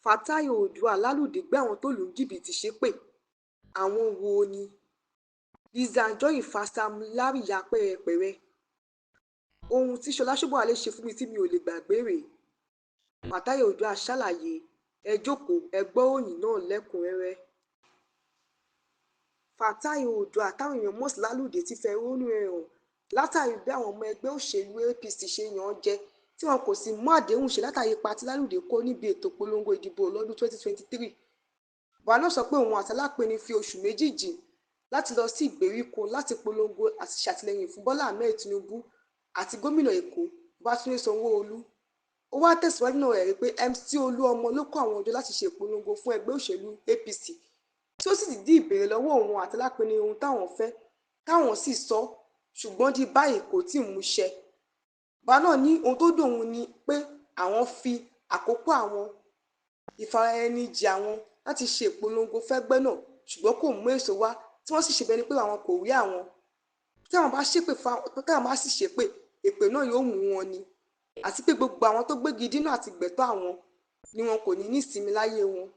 Fatai Oòduà lálùdé gbé àwọn tó lù ú jìbìtì ṣépè. Àwọn wo ni? Lizzy Anjorin fa Sam Larry ya pẹ́rẹpẹ̀rẹ. Ohun tí Ṣọlá Ṣóbọ̀wálé ṣe fún mi tí mi ò lè gbàgbé rèé. Fatai Oòduà ṣàlàyé. Ẹ jókòó, ẹ gbọ́ òyìn náà lẹ́kùnrẹ́rẹ́. Fatai Oòduà táwọn èèyàn mọ̀ sí lálùdé ti fẹ́ rónú ẹ̀ hàn látàrí bí àwọn ọmọ ẹgbẹ́ òṣèlú APC ṣe yàn án jẹ tí wọn kò sì mú àdéhùn ṣe látàrí ipa tí lálùdé kó níbi ètò polongo ìdìbò lọ́dún 2023. Bàbá náà sọ pé òun àti alápẹ̀ni fi oṣù méjì jìn láti lọ sí ìgbèríko láti polongo àti ṣàtìlẹ́yìn fún Bọ́lá Ahmed Tinubu àti gómìnà Èkó Babátúndé Sanwó-Olú. Ó wá tẹ̀síwájú náà rẹ̀ pé MC Olúọmọ ló kó àwọn ọjọ́ láti ṣe ìpolongo fún ẹgbẹ́ òṣèlú APC tí ó sì ti dí ìbéèrè lọ́wọ́ òun àti alápẹ̀ni ohun táwọn fẹ́ táwọn sì sọ ṣùgbọ́n di báyìí kò tí ì múṣẹ. Bàbá náà ní ohun tó dùn òun ni pé àwọn fi àkókò àwọn ìfaraẹnijì àwọn láti ṣe ìpolongo fẹ́gbẹ́ náà ṣùgbọ́n kò mú èso wá tí wọ́n sì ṣe bẹ́ẹ̀ ni pé àwọn kò rí àwọn. Táwọn bá sì ṣépè èpè náà yóò mú wọn ni àti pé gbogbo àwọn tó gbégi dínà àti gbẹ̀tọ́ àwọn ni wọn kò ní nísinmi láyé wọn.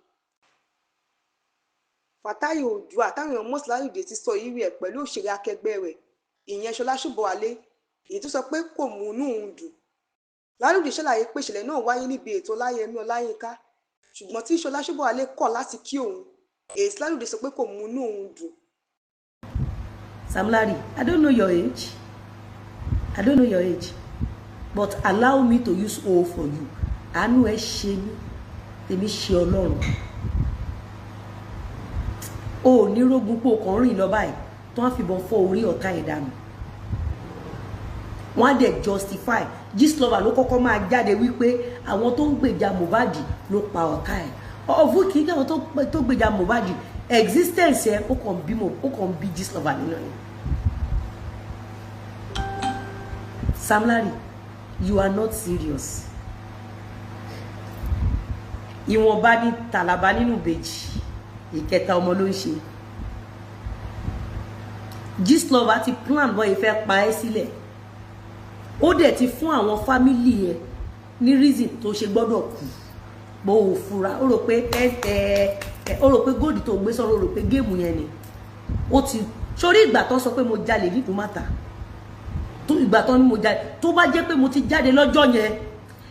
Fatai Oòduà táwọn èèyàn mọ̀ sí lálùdé ti sọ ìrírí ẹ̀ pẹ̀lú òṣèré akẹgbẹ́ rẹ̀ ìyẹn Ṣọlá Ṣóbọ̀wálé èyí tó sọ pé kò mú inú òun dùn. Lálùdé ṣàlàyé pé ìṣẹ̀lẹ̀ náà wáyé níbi ètò Ọláyẹmí Ọláyínká ṣùgbọ́n tí Ṣọlá Ṣóbọ̀wálé kọ̀ láti kí òun èyí tí Lálùdé sọ pé kò mú inú òun dùn. Sam Larry, I don't know your age. I don't know your age. But allow me to use O for you. Àánú ẹ ṣe mí, tèmi ṣe Ọlọ́run. O ò ní rógun pé o kàn rìn lọ báyìí tó wọ́n fìbọn fọ́ orí ọ̀tá ẹ̀ dànù. Wọ́n á dẹ̀ justify. Gistlover ló kọ́kọ́ máa jáde wípé àwọn tó ń gbèjà Mohbad ló pa ọ̀tá ẹ̀. Ọ̀fun kì í kí àwọn tó gbèjà Mohbad existence ẹ̀ ó kàn bí Gistlover nínú ni. Sam Larry, you are not serious. Ìwọ̀nba ní tàlàbà nínú ìbejì ìkẹta ọmọ ló ń ṣe. Gistlover ti plan bọ́ ìfẹ́ pa ẹ́ sílẹ̀. Ó dẹ̀ ti fún àwọn fámìlì ẹ̀ ní reason tó ṣe gbọ́dọ̀ kú. Bó o fura ó rò pé góòdì tó gbé sọ́rọ̀ ó rò pé géèmù yẹn ni. Ó ti sórí ìgbà tó sọ pé mo jalè ní Ìdúmàtà. Tó ìgbà tó ní mo jalè tó bá jẹ́ pé mo ti jáde lọ́jọ́ yẹn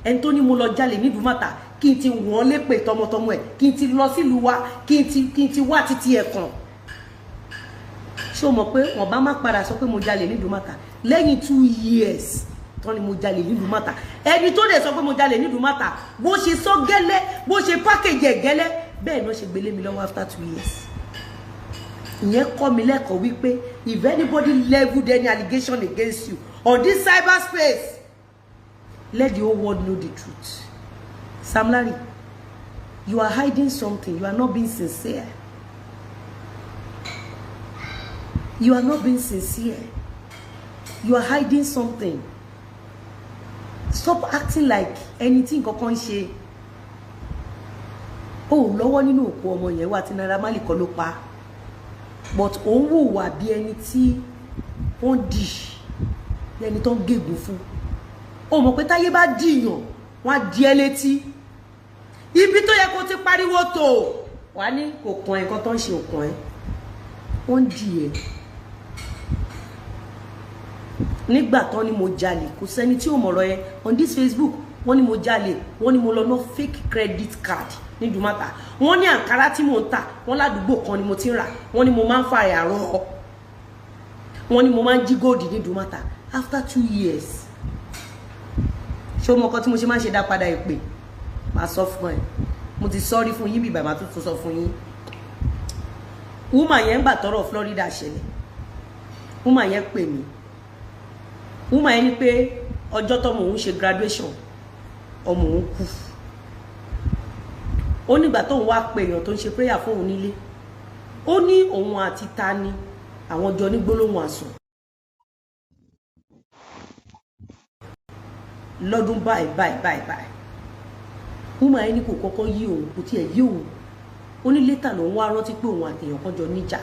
ẹni tó ní mo lọ jalè ní Ìdúmàtà kí n ti wọ́n lépè tọmọtọmọ ẹ̀ kí n ti lọ sílùú wa kí n ti wá títí ẹ̀ kàn. Ṣé o mọ̀ pé wọ́n bá má padà sọ pé mo jalè ní Ìdúmàtà lẹ́yìn 2 years tán ni mo jalè ní Ìdúmàtà. Ẹni tó dẹ̀ sọ pé mo jalè ní Ìdúmàtà bó ṣe sọ gẹ́lẹ́ bó ṣe package ẹ̀ gẹ́lẹ́ bẹ́ẹ̀ náà ṣe gbélé mi lọ́wọ́ after 2 years. Ìyẹn kọ́ mi lẹ́kọ̀ọ́ wípé if anybody leveled any allegation against you on this cyberspace, let the whole world know the truth. Sam Larry, you are hiding something. You are not being sincere. You are not being sincere. You are hiding something. Stop acting like anything kankan ṣe. Oh, lọ́wọ́ nínú òkú ọmọ yẹn wà tí Naira Marley kọ́ ló pa. But òun hùwà bí ẹni tí wọ́n dì ẹni tó ń gégùn fún. Ó mọ̀ pé táyé bá dìyàn wọ́n á di ẹ́ létí. Ibi tó yẹ kó ti pariwo tó wà ní kò kàn ẹ́ kan tó ń ṣe òkàn ẹ́. Wọ́n dì ẹ́. Nígbà tán ni mo jalè kò sẹ́ni tí ò mọ̀rọ̀ ẹ on this Facebook wọ́n ní mo jalè wọ́n ní mo lọ ná fake credit card ní Ìdúmàtà wọ́n ní àǹkárá tí mò ń tà wọ́n ládùúgbò kan ni mo ti ń rà wọ́n ní mo máa ń fa àrọ̀ wọ́n ní mo máa ń jí góòdì ní Ìdúmàtà after 2 years. Ṣé o mọ̀ nǹkan tí mo ṣe máa ń ṣe dá padà ìpè máa sọ fún ẹ mo ti sọ́rí fún yín bí bàbá tó sọ fún yín. Woman yẹn gbà tọrọ Florida ṣẹlẹ̀ woman yẹn pè mí woman yẹn ní pé ọjọ́ tọ́mọ òun ṣe graduation ọmọ òun kú. Ó nígbà tóun wá pé èèyàn tó ń ṣe prayer fún òun nílé ó ní òun àti ta ni àwọn jọ ní gbólóhùn àsùn lọ́dún báyìí. Woman yẹn ní kò kọ́kọ́ yí òun kò tiẹ̀ yí òun ó ní létà lòun wá rántí pé òun àti èèyàn kan jọ níjà.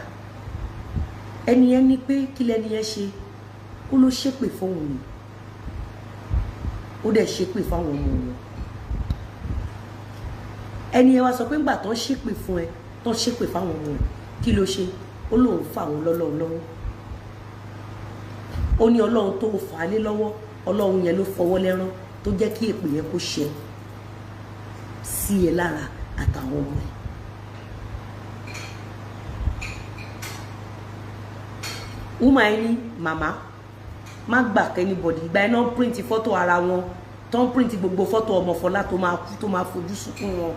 Ẹni yẹn ní pé kí lẹni yẹn ṣe ó ló ṣépè fún òun ó dẹ̀ ṣépè fáwọn ọmọ wọn. ẹni ẹ wá sọ pé ńgbà tó ń ṣépè fún ẹ tó ń ṣépè fáwọn ọmọ ẹ kí ló ṣe ó lóun fà wọn lọ́lọ́run lọ́wọ́ ó ní ọlọ́run tó fà á lé lọ́wọ́ ọlọ́run yẹn ló fọwọ́ lẹ́rán tó jẹ́ kí èpè yẹn kó ṣẹ sí ẹ lára àtàwọn ọmọ ẹ. Uma ẹni màmá má gbà kẹ́nibọ̀dì ìgbà iná print fọ́tò ara wọn tó ń print gbogbo fọ́tò ọmọ Fọlá tó máa kú tó máa fojú sunkún wọn.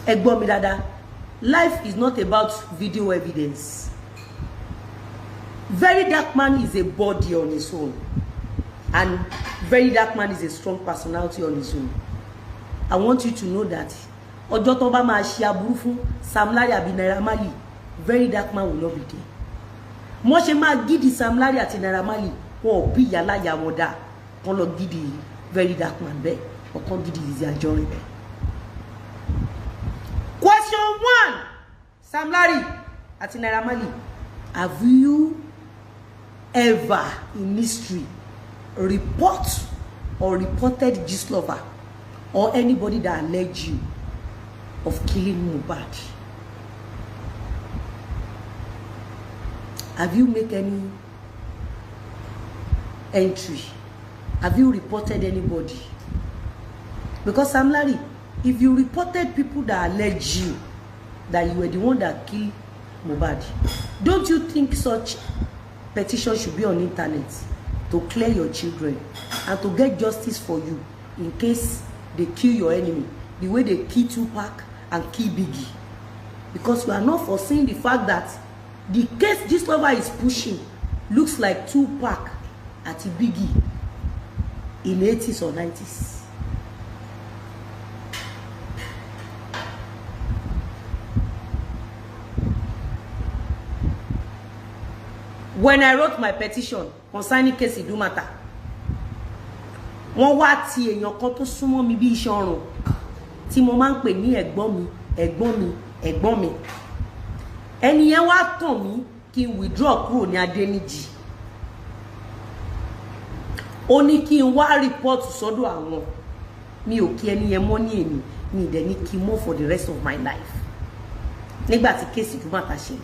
Ẹ gbọ́ mi dáadáa, life is not about video evidence. Very Dark Man is a body on his own, and Very Dark Man is a strong personality on his own. I want you to know that ọjọ́ tó bá máa ṣe aburú fún Sam Larry àbí Naira Marley, Very Dark Man will not be there. Mo ṣe máa gidi Sam Larry àti Naira Marley wọn ò bí ìyá láyà wọn dá wọn lọ gidi Very Dark Man bẹ́ẹ̀ ọkàn gidi Lizzy Anjorin bẹ́ẹ̀. Question 1, Sam Larry àti Naira Marley, have you ever in history report or reported Gistlover or anybody that alleged you of killing Mohbad? Have you made any entry? Have you reported anybody? Because Sam Larry, if you reported people that allege you that you were the one that killed Mohbad, don't you think such petition should be on internet to clear your children and to get justice for you in case they kill your enemy the way they kill Tupac and kill Biggie? Because you are not foreseeing the fact that the case Gistlover is pushing looks like Tupac and Biggie in the 80s or 90s. When I wrote my petition concerning case Idumata, wọ́n wá ti èèyàn kan tó súnmọ́ mi bí iṣan ọrùn tí mo máa ń pè ní ẹ̀gbọ́n mi ẹ̀gbọ́n mi ẹ̀gbọ́n mi. Ẹni yẹn wá tàn mí kí n withdraw kúrò ní Adéníjì. Ó ní kí n wá report sọ́dọ̀ àwọn. Mi ò kí ẹni yẹn mọ́ ní èmi, mi dẹ̀ ní kí n mọ́ for the rest of my life. Nígbà tí case Idumata ṣe.